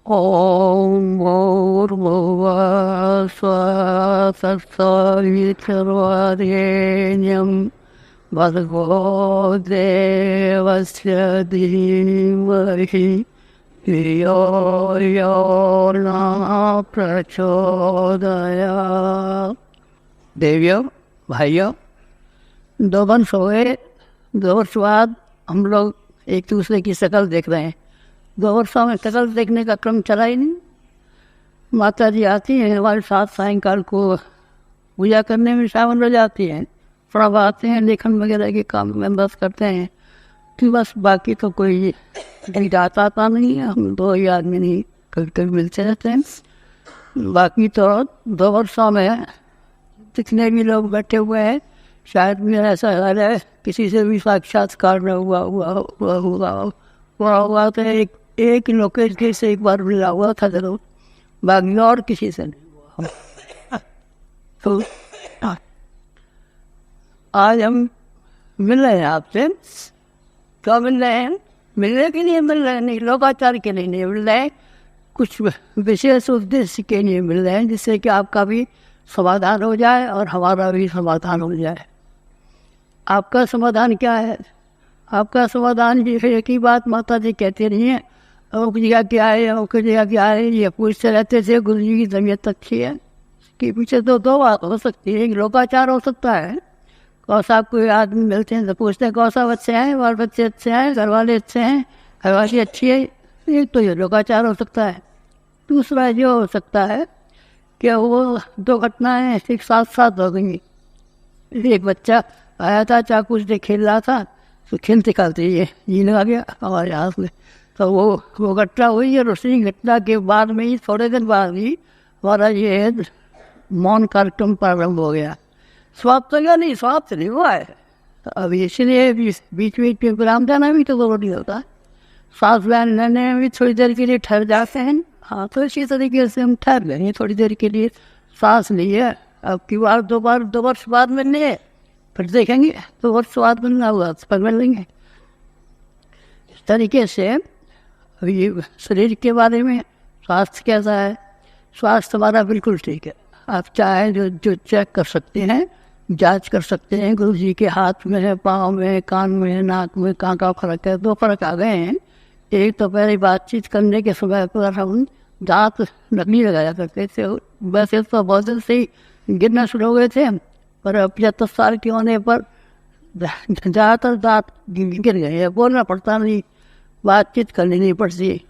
ॐ भूर्भुवः स्वः तत्सवितुर्वरेण्यं भर्गो देवस्य धीमहि धियो यो न प्रचोदयात्। देवियों, भाइयों, 2 वर्ष हो गए। 2 वर्ष बाद हम लोग एक दूसरे की शक्ल देख रहे हैं। 2 वर्षों में शक्ल देखने का क्रम चला ही नहीं। माता जी आती हैं हमारे साथ, सायंकाल को पूजा करने में शामिल हो जाती हैं, थोड़ा आते हैं, लेखन वगैरह के काम में बस करते हैं कि बस, बाकी तो कोई जाता आता नहीं है। हम 2 ही आदमी नहीं, कभी कभी मिलते रहते हैं। बाकी तो 2 वर्षों में जितने भी लोग बैठे हुए हैं, शायद मेरा ऐसा हाल है किसी से भी साक्षात्कार न हुआ तो एक लोकेश के से एक बार मिला हुआ था जरूर, बाकी और किसी से नहीं हुआ। तो आज हम मिल रहे हैं आपसे। क्यों मिल रहे हैं? मिलने के लिए मिल रहे हैं, नहीं लोकाचार के लिए नहीं मिल रहे हैं, कुछ विशेष उद्देश्य के लिए मिल रहे हैं, जिससे कि आपका भी समाधान हो जाए और हमारा भी समाधान हो जाए। आपका समाधान क्या है? आपका समाधान ये एक ही बात माता जी कहते नहीं है, अमुक जगह क्या है, अमुक जगह क्या है, ये पूछते रहते थे गुरु जी की तबीयत अच्छी है। इसके पीछे तो 2 बात हो सकती है। एक लोकाचार हो सकता है, कौन सा कोई आदमी मिलते हैं तो पूछते हैं कौन सा बच्चे हैं, बाल बच्चे अच्छे हैं, घर वाले अच्छे हैं, घरवाली अच्छी है। एक तो ये लोकाचार हो सकता है। दूसरा ये हो सकता है कि वो 2 घटनाएं एक साथ साथ हो गई। एक बच्चा आया था, चाकू से खेल रहा था, तो खेलते खेलते ये लगा गया हमारे हाथ में। तो वो घटना हुई, और उसी घटना के बाद में ही थोड़े दिन बाद ही हमारा ये मौन कार्यक्रम प्रारंभ हो गया। समाप्त हो गया? नहीं, समाप्त नहीं हुआ है अभी, इसलिए बीच बीच में विराम देना भी तो जरूरी होता है। सांस लेने में भी थोड़ी देर के लिए ठहर जाते हैं। हाँ, तो इसी तरीके से हम ठहर लेंगे थोड़ी देर के लिए, सांस लिए। अब की बार 2 वर्ष बाद मिलने, फिर देखेंगे 2 वर्ष बाद मिलना हुआ तो फिर मिल लेंगे। इस तरीके से अभी शरीर के बारे में, स्वास्थ्य कैसा है? स्वास्थ्य हमारा बिल्कुल ठीक है। आप चाहें जो चेक कर सकते हैं, जांच कर सकते हैं। गुरु जी के हाथ में है, पाँव में, कान में, नाक में, कहाँ फर्क है। 2 फर्क आ गए हैं। एक तो पहले बातचीत करने के समय पर हम दांत नकली लगाया करते थे, वैसे तो बहुत दिन से ही गिरना शुरू हो गए थे, पर 75 साल के होने पर ज़्यादातर दांत गिर गए हैं। बोलना पड़ता नहीं, बातचीत करनी नहीं पड़ती।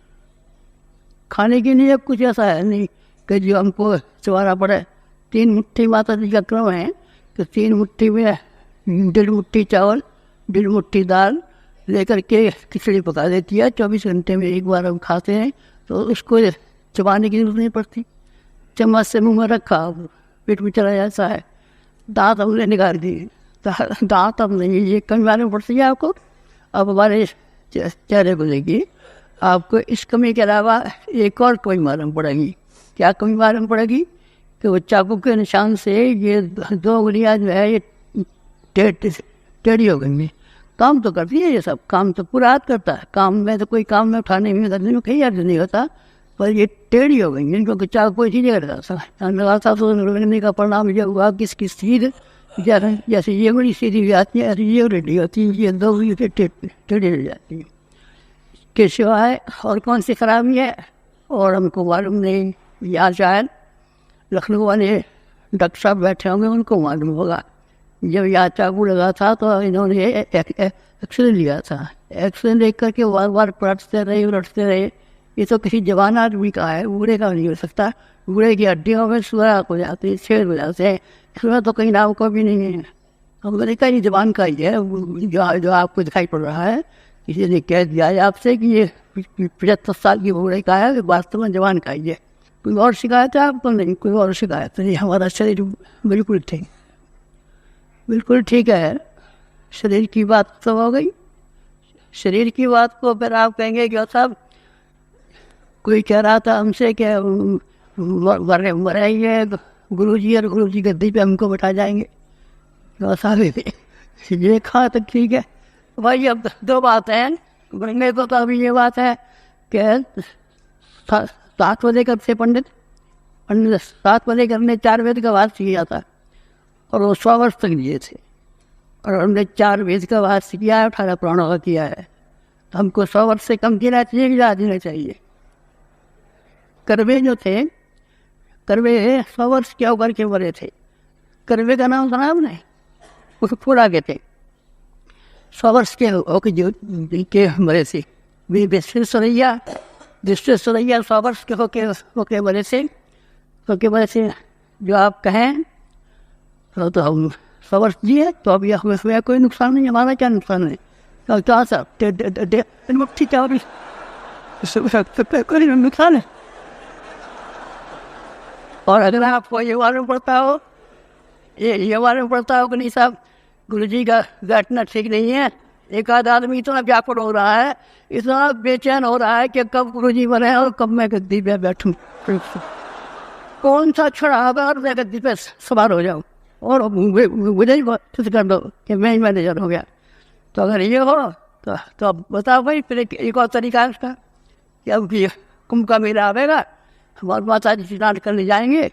खाने के लिए अब कुछ ऐसा है नहीं कि जो हमको चबाना पड़े। 3 मुट्ठी माता जी का क्रम है कि 3 मुट्ठी में 1.5 मुट्ठी चावल, 1.5 मुट्ठी दाल लेकर के खिचड़ी पका देती है। 24 घंटे में एक बार हम खाते हैं, तो उसको चबाने की जरूरत नहीं पड़ती। चम्मच से मुंह में रखा, पेट में चला जाता है। दांत हमने निकाल दिए, दांत अब नहीं, ये कमी मालूम पड़ती है आपको। अब हमारे चेहरे को देखिए, आपको इस कमी के अलावा एक और कमी मालूम पड़ेगी। क्या कमी मालूम पड़ेगी? कि वो चाकू के निशान से ये 2 उंगलियां जो है ये टेढ़ी हो गई। काम तो करती है, ये सब काम तो पूरा हाथ करता है। काम में तो कोई काम में उठाने में करने में कहीं अर्थ नहीं होता, पर ये टेढ़ी हो गई क्योंकि चाकू इसी जगह लगा था। तो लगने का परिणाम यह हुआ कि इसकी सीध जैसे ये बड़ी सीधी भी आती है, ऐसे ये रेडी होती है, ये 2 भी टेढ़ी हो जाती है। के सिवाय और कौन सी खराबी है और हमको मालूम नहीं। या शायद लखनऊ वाले डॉक्टर साहब बैठे होंगे, उनको मालूम होगा। जब यहाँ चाकू लगा था तो इन्होंने एक्सरे लिया था। एक्सरे लेकर करके बार बार पलटते रहे। ये तो किसी जवान आदमी का है, बूढ़े का नहीं हो सकता। बूढ़े की हड्डियों में सुराख हो जाती है, छेद हो जाते हैं। इसमें तो कहीं नाम का भी नहीं है। हमने कहा ये जवान का ही है जो आपको दिखाई पड़ रहा है। किसी ने कह दिया है आपसे कि ये 75 साल की बूढ़े का है, वास्तव में जवान का ही है। कोई और शिकायत है आपको? नहीं, कोई और शिकायत नहीं। हमारा शरीर बिल्कुल ठीक है। शरीर की बात तो हो गई। शरीर की बात को फिर आप कहेंगे कि साहब, कोई कह रहा था हमसे कि मराइए गुरु जी, और गुरु जी गद्दी पे हमको बैठा जाएंगे। साहब ये कहा तक ठीक है भाई। अब 2 बातें हैं। मेरे को तो अभी ये बात है कि 7 बजे कब से पंडित 7 बजे हमने 4 वेद का वाद किया था और वो 100 वर्ष तक जिए थे, और हमने 4 वेद का वाद किया है, 18 पुराणों का किया है। तो हमको 100 वर्ष से कम जीना चाहिए कि ज़्यादा जीना चाहिए? कर्वे जो थे, कर्वे 100 वर्ष क्या होकर के मरे थे। कर्वे का नाम सुना आपने? उसको पूरा कहते 100 वर्ष के होकर जो के मरे थे। विश्वेश्वरैया 100 वर्ष के होके मरे थे, होके मरे थे। जो आप कहें तो हम 100 वर्ष जिए तो अभी हमें कोई नुकसान नहीं, हमारा क्या नुकसान है? तो क्या सर ठीक है, कोई नुकसान है? और अगर आपको ये मालूम पड़ता हो, ये मालूम पड़ता हो कि नहीं साहब गुरु जी का बैठना ठीक नहीं है, एक आध आदमी इतना व्याकुल हो रहा है, इतना बेचैन हो रहा है कि कब गुरु जी बने और कब मैं गद्दी पे बैठूं, कौन सा छड़ा होगा और मैं गद्दी पे सवार हो जाऊं और मुझे ही खुश कर दो कि मैं ही मैनेजर हो गया। तो अगर ये हो तो अब बताओ भाई, फिर एक और तरीका है उसका कि अब कुंभ का मेला आवेगा, हमारे माता जी स्नान करने जाएंगे,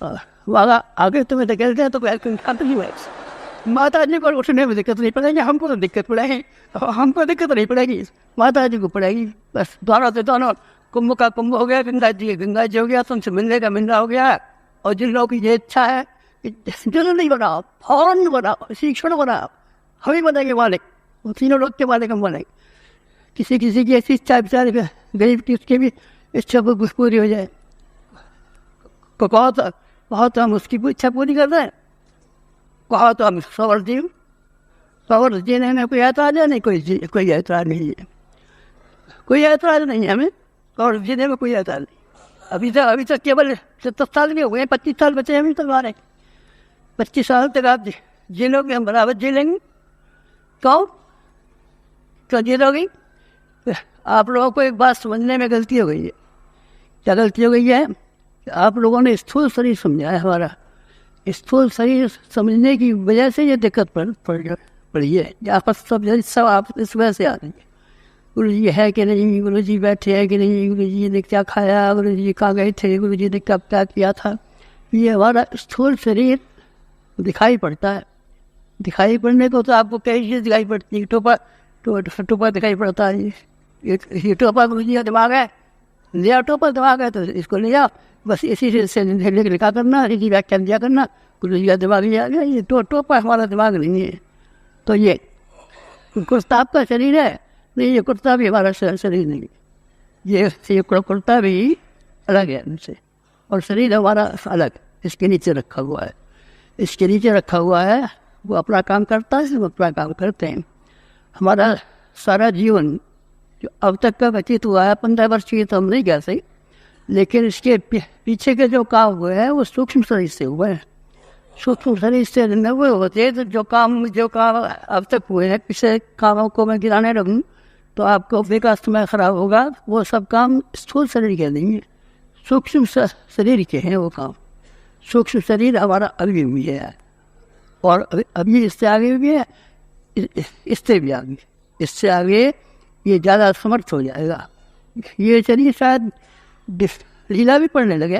वहाँ आगे तुम्हें धकेलते हैं तो नहीं हुआ, माता जी को उठने में दिक्कत नहीं पड़ेगी, हमको तो दिक्कत पड़ेगी, हमको दिक्कत नहीं पड़ेगी, माता जी को पड़ेगी। बस दोनों से दोनों, कुंभ का कुंभ हो गया, गंगा जी हो गया, तुमसे मिलने का मिलना हो गया। और जिन लोगों की ये इच्छा है कि जल्दी बनाओ, फौरन बनाओ, शिक्षण बनाओ, हम ही बनेंगे मालिक, वो तीनों लोग के मालिक हम बनेंगे। किसी की ऐसी इच्छा बेचारे गरीब की, उसकी भी इच्छा पूरी हो जाए, तो बहुत हम उसकी इच्छा पूरी कर रहे हैं। कहा तो हम 100 वर्ष जी, 100 वर्ष जीने में कोई ऐतराज है? नहीं, कोई ऐतराज नहीं है, कोई ऐतराज नहीं है हमें, और जीने में कोई ऐतराज नहीं। अभी तक केवल 70 साल के हो गए, 25 साल बचे हैं अभी तक हमारे। 25 साल तक आप जी लोगे, हम बराबर जी लेंगे। क्यों जी लोगी? आप लोगों को एक बात समझने में गलती हो गई है। क्या गलती हो गई है? आप लोगों ने स्थूल शरीर समझा है हमारा, स्थूल शरीर समझने की वजह से ये दिक्कत पड़ी है। आपस सब आप इस वजह से आ रही है। गुरु जी है कि नहीं, गुरु जी बैठे हैं कि नहीं, गुरु जी ने क्या खाया, गुरु जी कहाँ गए थे, गुरु जी ने कब क्या किया था। ये हमारा स्थूल शरीर दिखाई पड़ता है। दिखाई पड़ने को तो आपको कई चीज़ दिखाई पड़ती है। टोपा दिखाई पड़ता है, ये टोपा गुरु जी का दिमाग है, लिया टोपा दिमाग है तो इसको ले जाओ, बस इसी से लिखा करना, इसी व्याख्या दिया करना, गुरु जी का दिमाग ही आ गया। ये टोपा हमारा दिमाग नहीं है। तो ये कुर्ता आपका शरीर है नहीं, ये कुर्ता भी हमारा शरीर नहीं है। ये कुर्ता भी अलग है हमसे, और शरीर हमारा अलग इसके नीचे रखा हुआ है। इसके नीचे रखा हुआ है, वो अपना काम करता है, हम अपना काम करते हैं। हमारा सारा जीवन जो अब तक का व्यतीत हुआ है, 15 वर्ष की तो हम नहीं कह सकते, लेकिन इसके पीछे के जो काम हुए हैं वो सूक्ष्म शरीर से हुए हैं। सूक्ष्म शरीर से न हुए होते तो जो काम अब तक हुए हैं, पिछले कामों को मैं गिराने लगूँ तो आपको बेकार समय खराब होगा। वो सब काम स्थूल शरीर के नहीं है, सूक्ष्म शरीर के हैं वो काम। सूक्ष्म शरीर हमारा अभी भी है, और अभी इससे आगे भी है, इससे भी आगे, इससे आगे ये ज़्यादा समर्थ हो जाएगा। ये शरीर शायद लीला भी पढ़ने लगे,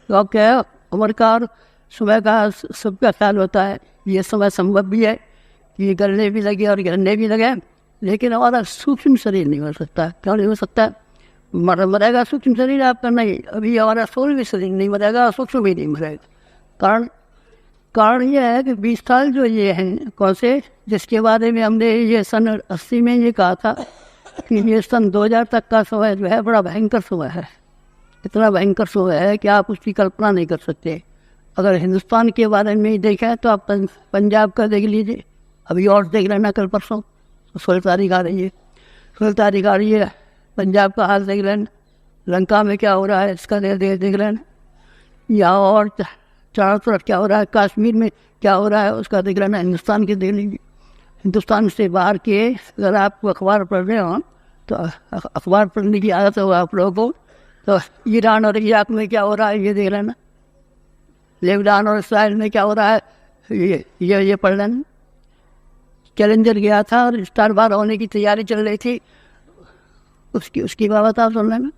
तो क्या उम्र का और समय का सबका ख्याल होता है। ये समय संभव भी है कि ये गलने भी लगे और गिरने भी लगे, लेकिन हमारा सूक्ष्म शरीर नहीं हो सकता। क्यों नहीं हो सकता? मरेगा सूक्ष्म शरीर आपका नहीं, अभी हमारा स्थूल भी शरीर नहीं मरेगा, सूक्ष्म भी नहीं मरेगा। कारण ये है कि 20 साल जो ये हैं कौन से, जिसके बारे में हमने ये सन 80 में ये कहा था कि ये सन 2000 तक का समय जो है बड़ा भयंकर समय है। इतना भयंकर समय है कि आप उसकी कल्पना नहीं कर सकते। अगर हिंदुस्तान के बारे में देखें तो आप पंजाब का देख लीजिए, अभी और देख लेना, कल परसों 16 तारीख आ रही है, 16 तारीख आ रही है, पंजाब का हाल देख लेना, लंका में क्या हो रहा है इसका देख लेना, यहाँ और चारों तरफ क्या हो रहा है, कश्मीर में क्या हो रहा है उसका देख लेना, हिंदुस्तान के देख लीजिए। हिंदुस्तान से बाहर के अगर आप अखबार पढ़ रहे हो तो अखबार पढ़ने की आदत हो आप लोगों को, तो ईरान और इराक में क्या हो रहा है ये देख लेना, लेबनान और इसराइल में क्या हो रहा है ये पढ़ लेना। चैलेंजर गया था और स्टार बार होने की तैयारी चल रही थी, उसकी बात आप सुन लेना।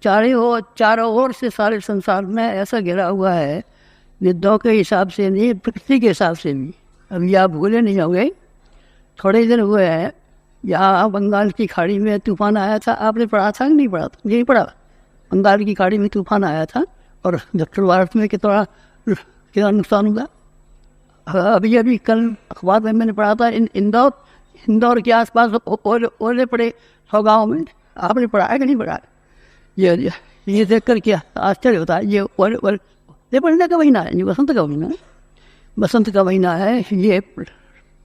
चारों ओर से सारे संसार में ऐसा घिरा हुआ है, युद्धों के हिसाब से नहीं, प्रकृति के हिसाब से भी। अभी आप भूले नहीं होंगे, थोड़े दिन हुए हैं यहाँ बंगाल की खाड़ी में तूफान आया था। आपने पढ़ा था कि नहीं पढ़ा था? नहीं पढ़ा। बंगाल की खाड़ी में तूफान आया था और दक्षिण भारत में कितना नुकसान हुआ। अभी अभी कल अखबार में मैंने पढ़ा था, इंदौर के आसपास ओले पड़े 100 गाँव में। आपने पढ़ा है कि नहीं पढ़ा? ये देख कर क्या आश्चर्य होता है। ये ओले पड़ने का महीना है, ये बसंत का महीना है। बसंत का महीना है। ये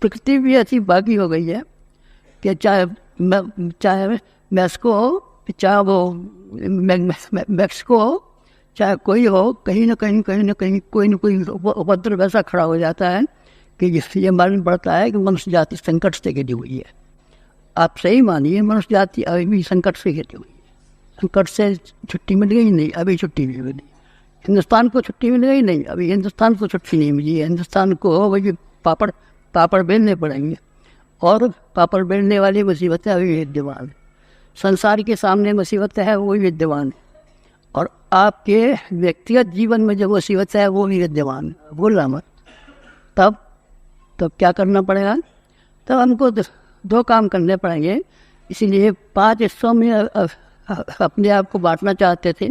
प्रकृति भी ऐसी बाकी हो गई है कि चाहे मैक्सिको हो, चाहे वो मैक्सिको हो, चाहे कोई हो, कहीं ना कहीं कोई न कोई उपद्रव वैसा खड़ा हो जाता है कि ये मालूम पड़ता है कि मनुष्य जाति संकट से घिरी हुई है। आप सही मानिए, मनुष्य जाति अभी भी संकट से घिरी हुई है। संकट से छुट्टी मिल गई नहीं, अभी छुट्टी नहीं मिली। हिंदुस्तान को छुट्टी मिल गई नहीं, अभी हिंदुस्तान को छुट्टी नहीं मिली है। हिंदुस्तान को वही पापड़ बेलने पड़ेंगे, और पापड़ बेलने वाली मुसीबतें अभी विद्यमान है। संसार के सामने मुसीबत है वो भी विद्यमान है, और आपके व्यक्तिगत जीवन में जो मुसीबत है वो भी विद्यमान है। भूलना मत। तब क्या करना पड़ेगा? तब हमको दो काम करने पड़ेंगे। इसीलिए 5 हिस्सों में अपने आप को बांटना चाहते थे,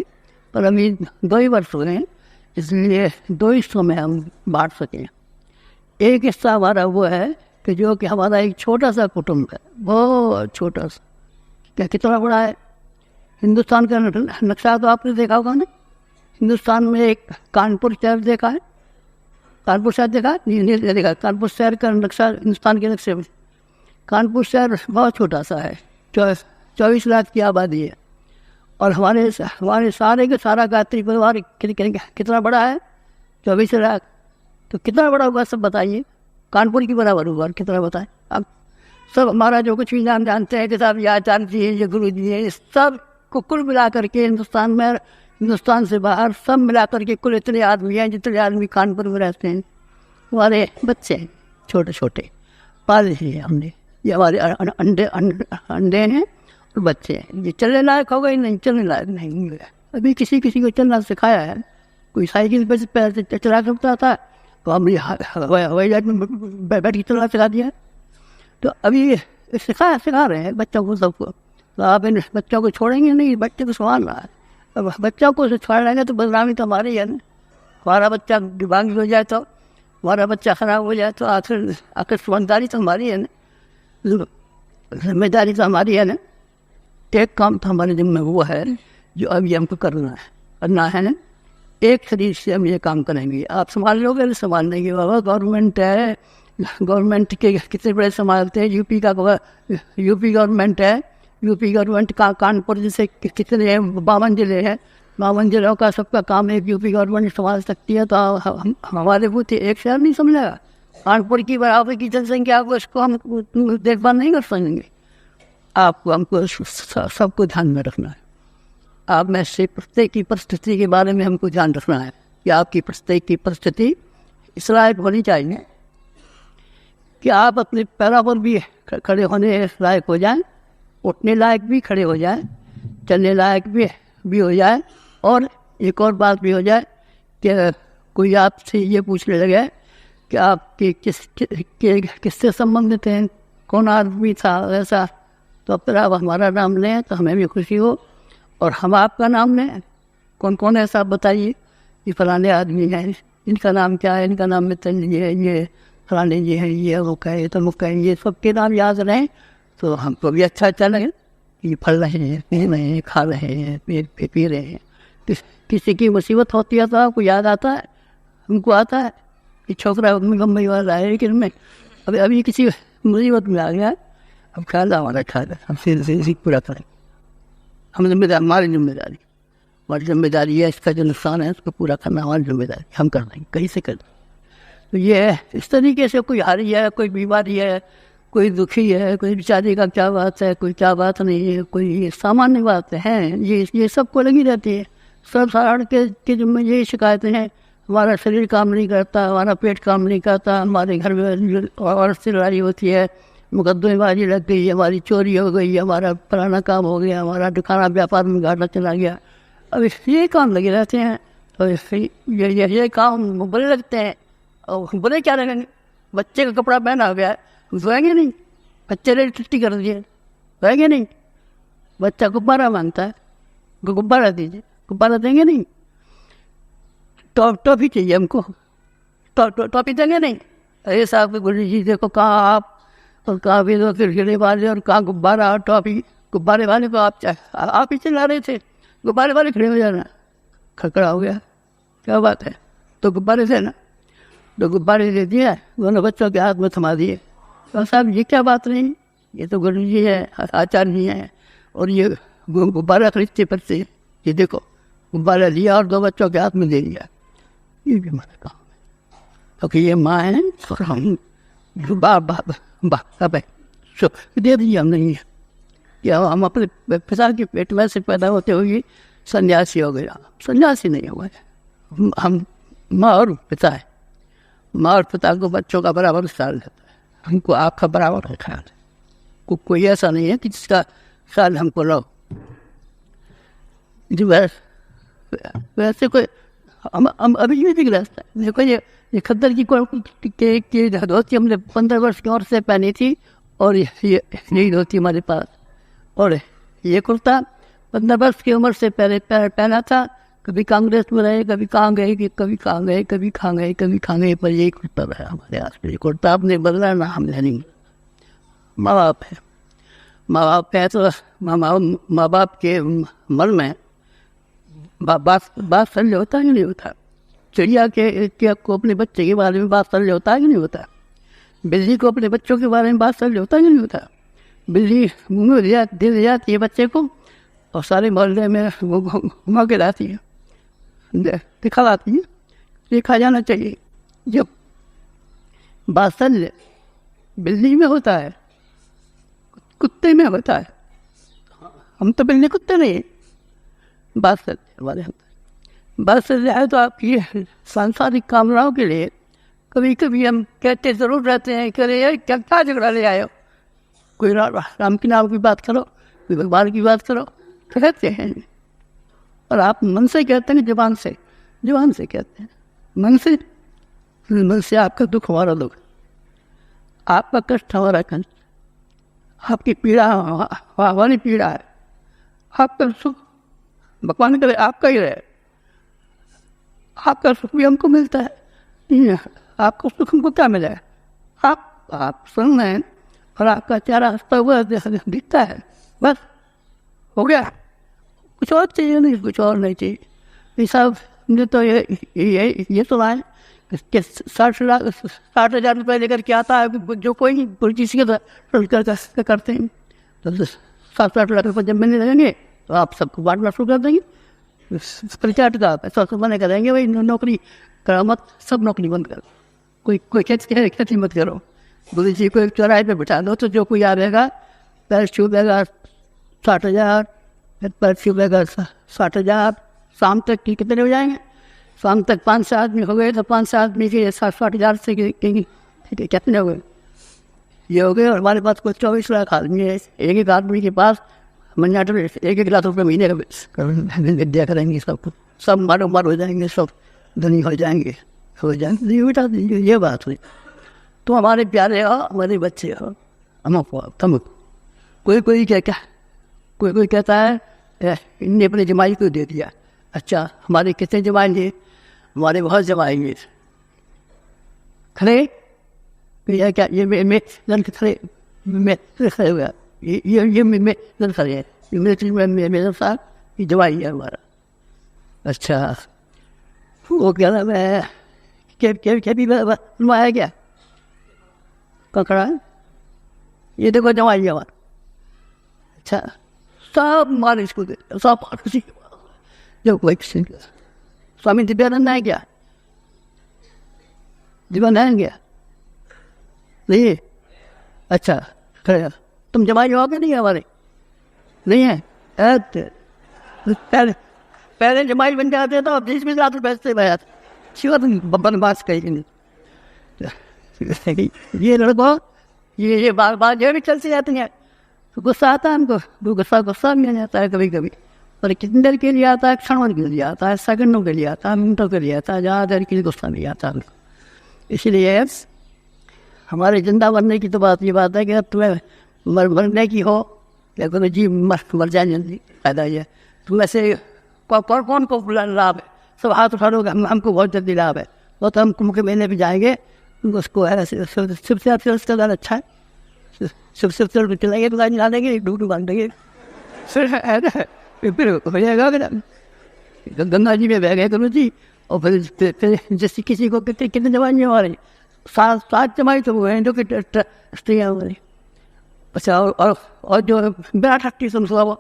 पर अभी 2 ही वर्ष हुए हैं, इसलिए 2 हिस्सों में हम बांट सकें। एक हिस्सा हमारा वो है कि जो कि हमारा एक छोटा सा कुटुंब है, बहुत छोटा सा। क्या कितना बड़ा है? हिंदुस्तान का नक्शा तो आपने देखा होगा ना। हिंदुस्तान में एक कानपुर शहर देखा है? कानपुर शहर देखा? नहीं देखा। कानपुर शहर का नक्शा हिंदुस्तान के नक्शे में, कानपुर शहर बहुत छोटा सा है। 24 लाख की आबादी है, और हमारे सारे के सारा गायत्री परिवार कितना बड़ा है? 24 लाख। तो कितना बड़ा होगा सब बताइए? कानपुर की बराबर होगा, कितना बताएं अब? सब हमारा जो कुछ भी नाम जानते हैं कि साहब ये आचार्य जी हैं, ये गुरु जी हैं, सब को कुल मिला करके हिंदुस्तान में, हिंदुस्तान से बाहर सब मिला करके कुल इतने आदमी हैं जितने आदमी कानपुर में रहते हैं। हमारे बच्चे हैं छोटे छोटे, पाले हैं हमने। ये हमारे अंडे हैं और बच्चे हैं। ये चलने लायक हो गए? नहीं, चलने लायक नहीं है। अभी किसी को चलना सिखाया है। कोई साइकिल पर चला सकता था तो हमने हवाई जहाज में बैठ के चलना सिखा दिया। तो अभी सिखा रहे हैं बच्चों को, सबको। तो आप इन बच्चों को छोड़ेंगे नहीं, बच्चे को संभालना है। अब बच्चों को छोड़ लेंगे तो बदनामी तो हमारी है ना। हमारा बच्चा दिमागी हो जाए तो, हमारा बच्चा खराब हो जाए तो आखिर समझदारी तो हमारी है ना, जिम्मेदारी तो हमारी है ना। एक काम तो हमारे जिम्मे वो है जो अभी हमको करना है ना। एक शरीर से हम ये काम करेंगे। आप संभाल लोगे तो संभाल लेंगे। बाबा गवर्नमेंट है, गवर्नमेंट के कितने बड़े संभालते हैं। यूपी गवर्नमेंट है। यूपी गवर्नमेंट का कानपुर जैसे कितने 52 जिले हैं, 52 जिलों का सबका काम एक यूपी गवर्नमेंट संभाल सकती है। तो हमारे बुद्धि एक शहर नहीं समझेगा। कानपुर की बराबर की जनसंख्या को इसको हम देखभाल नहीं कर सकेंगे। हमको सबको ध्यान में रखना है। आप में से प्रत्येक की परिस्थिति के बारे में हमको ध्यान रखना है कि आपकी प्रत्येक की परिस्थिति इस लायक होनी चाहिए कि आप अपने पैरों पर भी खड़े होने लायक हो जाएं, उठने लायक भी खड़े हो जाएं, चलने लायक भी हो जाए। और एक और बात भी हो जाए कि कोई आपसे ये पूछने लगे कि आपके किससे संबंधित हैं, कौन आदमी था ऐसा, तो अब आप हमारा नाम लें तो हमें भी खुशी हो, और हम आपका नाम लें। कौन है साहब बताइए? ये फलाने आदमी हैं, इनका नाम क्या है? इनका नाम मितन जी है, ये फलाने जी हैं, ये मुख है, ये तो मुख है। ये सबके नाम याद रहें तो हमको भी अच्छा लगे कि फल रहे हैं, पी रहे हैं, खा रहे हैं, पी रहे हैं। किसी की मुसीबत होती है तो आपको याद आता है, हमको आता है कि छोकरा मुंबई वाला है, लेकिन मैं अभी किसी मुसीबत में आ गया, अब ख्याल हमारा ख्याल है, हम फिर पूरा करें। हमारी जिम्मेदारी है। इसका जो नुकसान है उसको पूरा करना हमारी जिम्मेदारी, हम कर देंगे, कहीं से कर देंगे। तो ये है, इस तरीके से कोई हारी है, कोई बीमारी है, कोई दुखी है, कोई बेचारी का क्या बात है, कोई क्या बात नहीं है, कोई सामान्य बात है, ये सबको लगी रहती है। सब साधारण के जिम्मे यही शिकायतें हैं। हमारा शरीर काम नहीं करता, हमारा पेट काम नहीं करता, हमारे घर में औरत से लड़ाई होती है, मुकदमेबाजी लग गई, हमारी चोरी हो गई, हमारा पुराना काम हो गया, हमारा दुकाना व्यापार में घाटा चला गया। अब ये काम लगे रहते हैं और ये काम बुरे लगते हैं। और बुरे क्या लगेंगे? बच्चे का कपड़ा पहना हो गया है, धोएंगे नहीं, बच्चे ने छुट्टी कर दी है, धोएंगे नहीं। बच्चा गुब्बारा मांगता है, गुब्बारा दीजिए, गुब्बारा देंगे नहीं। टॉफी चाहिए हमको, टॉफी देंगे नहीं। अरे साहब गुरु जी देखो कहाँ आप और कहाँ भी दो खिड़खिड़े वाले और कहाँ गुब्बारा और टॉफी। गुब्बारे वाले को आप ही चला रहे थे, गुब्बारे वाले खड़े हो जाना। खड़खड़ा हो गया, क्या बात है? तो गुब्बारे से ना, तो गुब्बारे दे दिया, दोनों बच्चों के हाथ में थमा दिए। तो साहब ये क्या बात नहीं, ये तो गुरु जी है, आचार्य जी हैं, और ये गुब्बारा खरीदते पड़ते, ये देखो गुब्बारा लिया और दो बच्चों के हाथ में दे दिया। ये भी हमारा काम है, क्योंकि ये माँ है और हम बाप है, दे दिया हम नहीं है कि हम अपने पिता के पेट में से पैदा होते हुए सन्यासी हो गया। सन्यासी नहीं हुआ है, हम माँ और पिता है। माँ और पिता को बच्चों का बराबर ख्याल रहता है, हमको आपका बराबर ख्याल है। कोई ऐसा नहीं है कि जिसका ख्याल हमको लो। जो वैसे कोई हम अभी भी दिख रहा है। देखो ये खद्दर की धोती हमने 15 वर्ष की उम्र से पहनी थी, और ये यही धोती हमारे पास। और ये कुर्ता 15 वर्ष की उम्र से पहले पहना था। कभी कांग्रेस में रहे, कभी कहाँ गए, कभी कहाँ गए, कभी कहाँ गए, कभी कहाँ गए, पर यही कुर्ता रहा हमारे हाथ में। कुर्ता आपने बदला ना, हमने नहीं। माँ बाप है, माँ बाप है तो माँ बाप के मन में बात सल्य होता है कि नहीं होता? चिड़िया के को अपने बच्चे के बारे में बात सल्य होता है कि नहीं होता? बिल्ली को अपने बच्चों के बारे में बात सल्य होता है कि नहीं होता? बिल्ली मुँह में दे जाती है बच्चे को और सारे मोहल्ले में घुमा के लाती है, दिखा लाती है। देखा जाना चाहिए। जब बात्सल्य बिल्ली में होता है, कुत्ते में होता है, हम तो बिल्ली कुत्ते नहीं, बात्सल्य हमारे अंदर। बात्सल्य है तो आपकी सांसारिक कामनाओं के लिए कभी कभी हम कहते ज़रूर रहते हैं कि अरे यार क्या झगड़ा ले आए हो, कोई राम के नाम की बात करो, कोई भगवान की बात करो, कहते हैं। और आप मन से कहते हैं, जुबान से कहते हैं, मन से आपका दुख हमारा दुख, आपका कष्ट हमारा कष्ट, आपकी पीड़ा हमारी पीड़ा है, आपका सुख भगवान करे आपका ही रहे। आपका सुख भी हमको मिलता है, आपको सुख हमको क्या मिला है? आप सुन रहे हैं और आपका चेहरा हंसता हुआ दिखता है, बस हो गया। कुछ और चाहिए नहीं, कुछ और नहीं चाहिए। ये सब ने तो ये सुना है कि 60,000 रुपये लेकर के आता है जो कोई किसी के करते हैं, तो 60 लाख रुपये जब मिलने लगेंगे तो आप सबको बांटना शुरू कर देंगे। प्रचार का पैसा सब मना करेंगे, भाई नौकरी करो मत, सब नौकरी बंद करो, कोई खेती मत करो। गुरु जी को एक चौराहे पे बिठा दो तो जो कोई आएगा पैर छूबेगा 60,000, पैर छूबेगा 60,000। शाम तक कितने हो जाएंगे? शाम तक 500 आदमी हो गए तो 500 आदमी के 60,000 से कितने हो गए? ये हो गए। और हमारे पास कोई 24 लाख आदमी है, एक आदमी के पास मंजाटर 1 लाख रुपये महीने का विद्या करेंगे, सब मारो मार हो जाएंगे, सब धनी हो जाएंगे। नहीं बेटा, ये बात हुई। तो हमारे प्यारे हो, हमारे बच्चे हो, हम कोई कोई कहता है इनने अपने जमाई को दे दिया। अच्छा, हमारे कितने जमाएंगे? हमारे बहुत जमाएंगे। खड़े क्या ये मैं खड़े मैं खड़े हुआ, ये मैं खड़े है, मेरे साथ ये जमाई है हमारा। अच्छा, वो क्या नाम है, क्या भी बनवाया क्या? ककड़ा है, ये देखो जमाई है हमारा। अच्छा, सब मारे इसको दे, सब किसी जो कोई स्वामी दिव्यानंद है क्या? दिव्यानंद क्या नहीं? अच्छा, खड़े तुम जमाई हो क्या? नहीं है हमारे, नहीं है। पहले जमाई बन जाते तो अब 20 लाख रुपये से बैठ शिवा बनवास कहीं नहीं। ये लड़को ये बार बार ये भी चलती जाती हैं। तो गुस्सा आता है हमको, वो गुस्सा भी आ जाता है कभी कभी, पर कितनी देर के लिए आता है, क्षणों के लिए आता है, सेकंडों के लिए आता है, मिनटों के लिए आता है, ज़्यादा देर के लिए गुस्सा नहीं आता हमको। इसलिए हमारे जिंदा मरने की तो ये बात है कि अब तुम्हें मरने की हो या कोई जी मर जाए जल्दी पैदा ही है, तुम ऐसे कौन को लाभ है, सब हाथ उठा लोगे, हमको बहुत जल्दी लाभ है, वो तो हम कुंभ के महीने भी जाएंगे, उसको है सिर्फ से उसका ज़्यादा अच्छा है, सिर्फ चलाएंगे, तो ला देंगे, डूब बांध देंगे, फिर हो जाएगा। गंगा जी में बह गए करो जी, और फिर जैसे किसी को कितने जवानी हमारे 7 जमाई तो वो हैं जो कि स्त्रियाँ हमारी। अच्छा, और जो बिना ठट्टी समझा वो,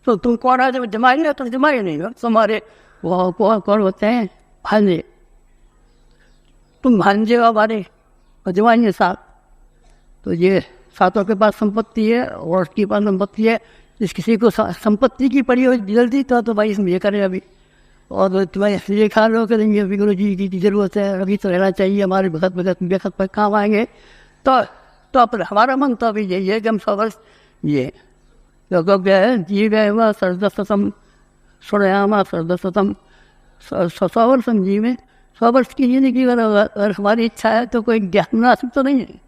तो तुम कौन आ, जब जमाई नहीं हो तो जमाई नहीं हो, तुम्हारे वो कौन होते हैं, भांजे, तुम भांजे हो हमारे और जमाई 7। तो ये 7 के पास संपत्ति है और उसके पास संपत्ति है। जिस किसी को संपत्ति की पड़ी हो जल्दी तो भाई इसमें ये करें अभी, और तुम्हें ये ख्याल हो करेंगे अभी गुरु जी की ज़रूरत है, अभी तो रहना चाहिए, हमारे बेखत पर काम आएंगे, तो पर हमारा मन तो अभी यही है कि हम 100 वर्ष ये जी गए हुआ सर्दसतम सुरयामा सर्दसतम 100 वर्ष हम जी में, 100 वर्ष की जिंदगी अगर हमारी इच्छा है तो कोई ज्ञान मुनासिब तो नहीं है।